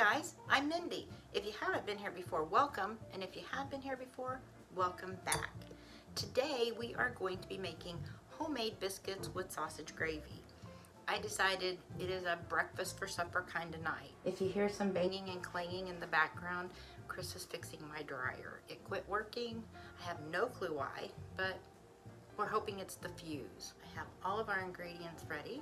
guys, I'm Mindy. If you haven't been here before, welcome, and if you have been here before, welcome back. Today we are going to be making homemade biscuits with sausage gravy. I decided it is a breakfast for supper kind of night. If you hear some banging and clanging in the background, Chris is fixing my dryer. It quit working. I have no clue why, but we're hoping it's the fuse. I have all of our ingredients ready.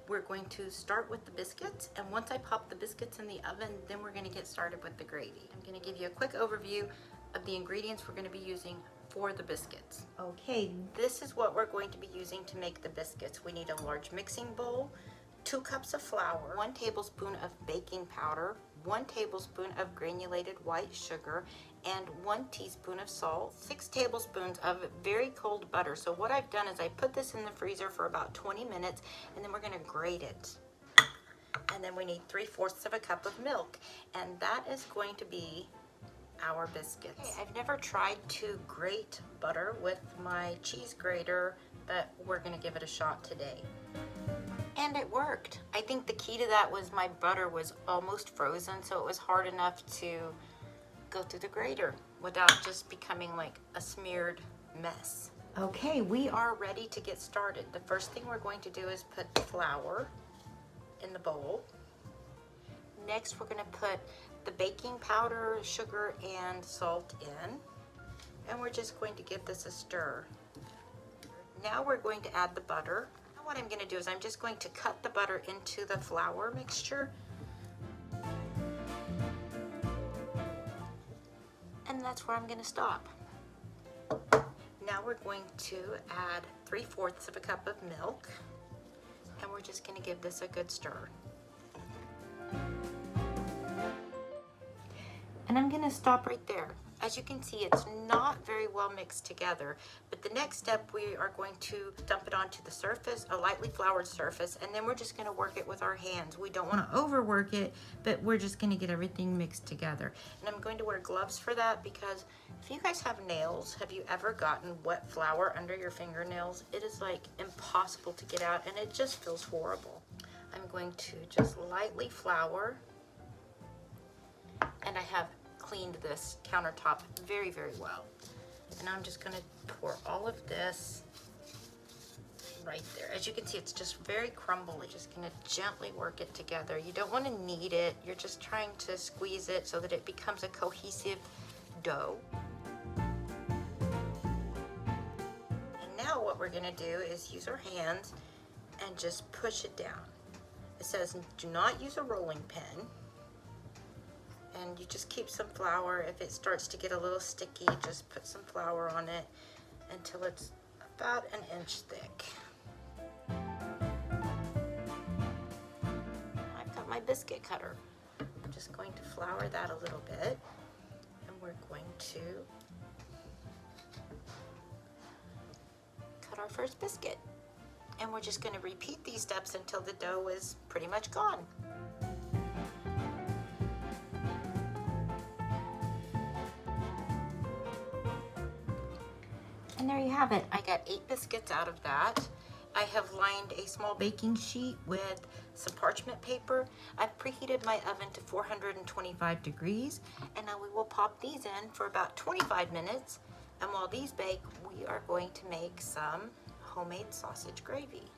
We're going to start with the biscuits, and once I pop the biscuits in the oven, then we're going to get started with the gravy. I'm going to give you a quick overview of the ingredients we're going to be using for the biscuits. Okay, this is what we're going to be using to make the biscuits. We need a large mixing bowl, 2 cups of flour, 1 tablespoon of baking powder, 1 tablespoon of granulated white sugar, and 1 teaspoon of salt, 6 tablespoons of very cold butter. So what I've done is I put this in the freezer for about 20 minutes, and then we're going to grate it. And then we need 3/4 of a cup of milk, and that is going to be our biscuits. Okay, I've never tried to grate butter with my cheese grater, but we're going to give it a shot today. And it worked. I think the key to that was my butter was almost frozen, so it was hard enough to go through the grater without just becoming like a smeared mess. Okay, we are ready to get started. The first thing we're going to do is put the flour in the bowl. Next, we're going to put the baking powder, sugar, and salt in. And we're just going to give this a stir. Now we're going to add the butter. Now what I'm going to do is I'm just going to cut the butter into the flour mixture. And that's where I'm going to stop. Now we're going to add 3/4 of a cup of milk, and we're just going to give this a good stir. And I'm going to stop right there. As you can see, it's not very well mixed together, but the next step, we are going to dump it onto the surface, a lightly floured surface, and then we're just going to work it with our hands. We don't want to overwork it, but we're just going to get everything mixed together. And I'm going to wear gloves for that, because if you guys have nails, have you ever gotten wet flour under your fingernails? It is like impossible to get out, and it just feels horrible. I'm going to just lightly flour, and I have cleaned this countertop very, very well. And I'm just gonna pour all of this right there. As you can see, it's just very crumbly. Just gonna gently work it together. You don't wanna knead it. You're just trying to squeeze it so that it becomes a cohesive dough. And now what we're gonna do is use our hands and just push it down. It says, do not use a rolling pin. And you just keep some flour. If it starts to get a little sticky, just put some flour on it until it's about 1 inch thick. I've got my biscuit cutter. I'm just going to flour that a little bit, and we're going to cut our first biscuit. And we're just going to repeat these steps until the dough is pretty much gone. And there you have it. I got 8 biscuits out of that. I have lined a small baking sheet with some parchment paper. I've preheated my oven to 425 degrees, and now we will pop these in for about 25 minutes. And while these bake, we are going to make some homemade sausage gravy.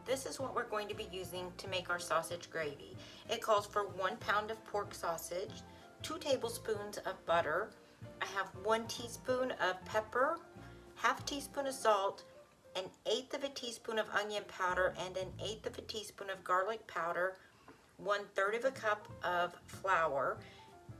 This is what we're going to be using to make our sausage gravy. It calls for 1 pound of pork sausage, 2 tablespoons of butter. I have 1 teaspoon of pepper, 1/2 teaspoon of salt, 1/8 of a teaspoon of onion powder, and 1/8 of a teaspoon of garlic powder, 1/3 of a cup of flour,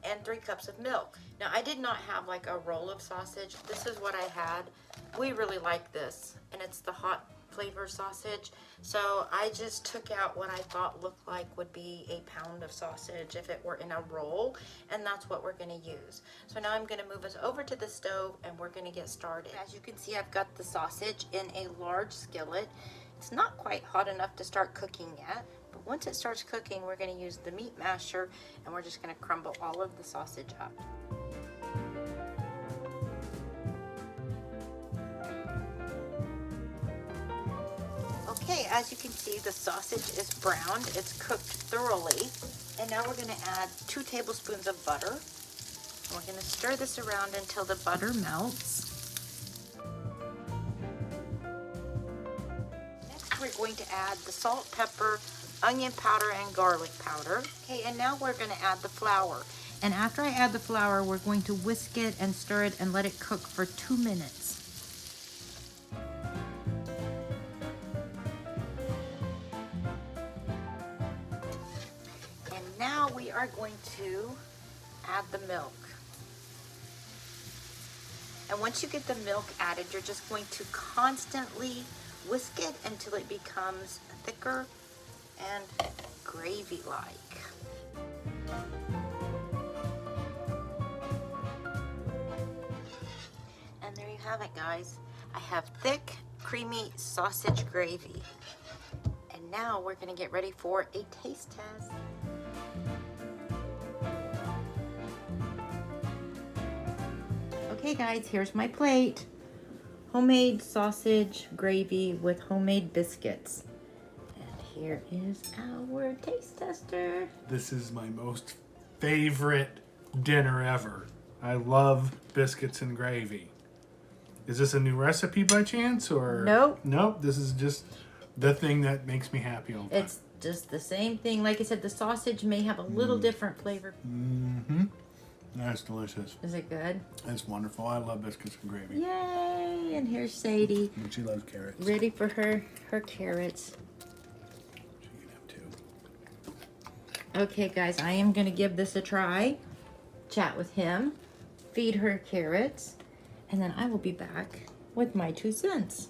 and 3 cups of milk. Now, I did not have like a roll of sausage. This is what I had. We really like this, and it's the hot flavor sausage. So I just took out what I thought looked like would be a pound of sausage if it were in a roll, and that's what we're going to use. So now I'm going to move us over to the stove, and we're going to get started. As you can see, I've got the sausage in a large skillet. It's not quite hot enough to start cooking yet, but once it starts cooking, we're going to use the meat masher, and we're just going to crumble all of the sausage up. Okay, as you can see, the sausage is browned. It's cooked thoroughly. And now we're going to add 2 tablespoons of butter. And we're going to stir this around until the butter melts. Next, we're going to add the salt, pepper, onion powder, and garlic powder. Okay, and now we're going to add the flour. And after I add the flour, we're going to whisk it and stir it and let it cook for 2 minutes. And now we are going to add the milk. And once you get the milk added, you're just going to constantly whisk it until it becomes thicker and gravy-like. And there you have it, guys. I have thick, creamy sausage gravy. And now we're gonna get ready for a taste test. Okay guys, here's my plate. Homemade sausage gravy with homemade biscuits. And here is our taste tester. This is my most favorite dinner ever. I love biscuits and gravy. Is this a new recipe by chance, or? Nope. Nope, this is just the thing that makes me happy all the time. It's just the same thing. Like I said, the sausage may have a little different flavor. Mm-hmm. That's delicious. Is it good? It's wonderful. I love biscuits and gravy. Yay! And here's Sadie. And she loves carrots. Ready for her carrots. She can have 2. Okay, guys, I am going to give this a try. Chat with him. Feed her carrots. And then I will be back with my 2 cents.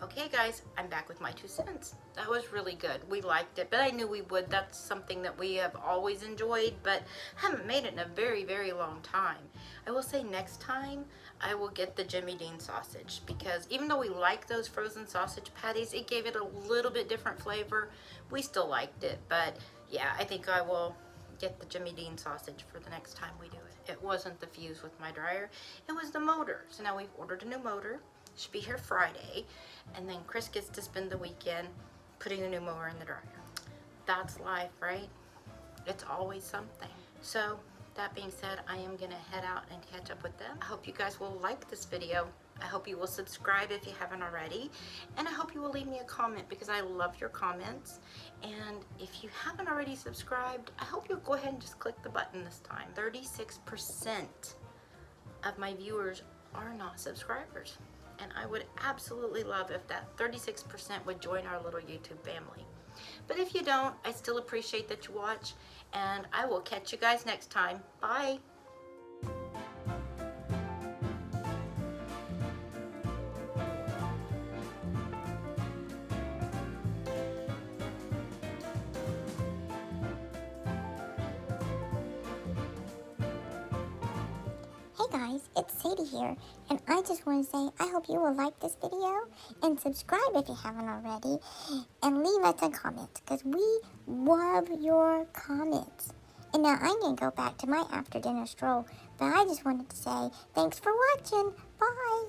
Okay, guys, I'm back with my 2 cents. That was really good. We liked it, but I knew we would. That's something that we have always enjoyed, but haven't made it in a very, very long time. I will say next time I will get the Jimmy Dean sausage, because even though we like those frozen sausage patties, it gave it a little bit different flavor. We still liked it, but yeah, I think I will get the Jimmy Dean sausage for the next time we do it. It wasn't the fuse with my dryer, it was the motor. So now we've ordered a new motor. Should be here Friday, and then Chris gets to spend the weekend putting the new mower in the dryer. That's life, right? It's always something. So that being said, I am gonna head out and catch up with them. I hope you guys will like this video. I hope you will subscribe if you haven't already, and I hope you will leave me a comment, because I love your comments. And if you haven't already subscribed, I hope you'll go ahead and just click the button this time. 36% of my viewers are not subscribers, and I would absolutely love if that 36% would join our little YouTube family. But if you don't, I still appreciate that you watch, and I will catch you guys next time. Bye. Hey guys, it's Sadie here, and I just want to say I hope you will like this video and subscribe if you haven't already, and leave us a comment, because we love your comments. And now I'm going to go back to my after dinner stroll, but I just wanted to say thanks for watching. Bye!